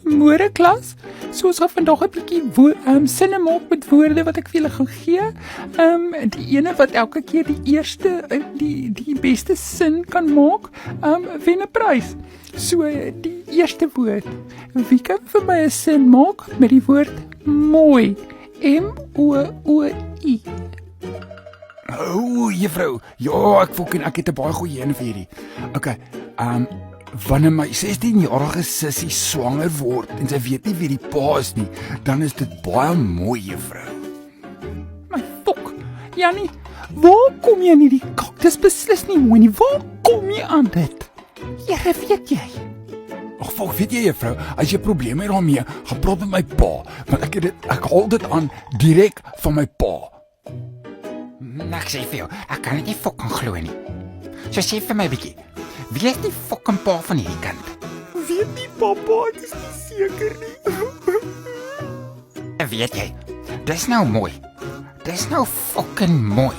Môre klas, so ons gaan vandag 'n bietjie sinne maak met woorde wat ek vir julle gaan gee. Die ene wat elke keer die eerste, die beste sin kan maak, wen 'n prys. So, die eerste woord. Wie kan vir my 'n sin maak met die woord mooi? M-O-O-I. Juffrou, ja, ek het 'n baie goeie een vir hierdie. Okay, wanneer my 16-jarige sussie swanger word en sy weet nie wie die pa is nie, dan is dit baie mooi, juffrou. My fok, Jannie, waar kom jy nie die kak? Dis beslis nie mooi nie. Waar kom jy aan dit? Here, weet jy? Ag, fok, weet jy, juffrou, as jy probleme het daarmee, gaan praat met my pa, want ek haal dit aan direk van my pa. Ek sê vir jou, ek kan dit nie fucking glo nie. So sê vir my 'n bietjie, wie is die fucking pa van hierdie kind? Weet nie, papa, ek is nie seker nie. Weet jy, dis nou mooi. Dis nou fucking mooi.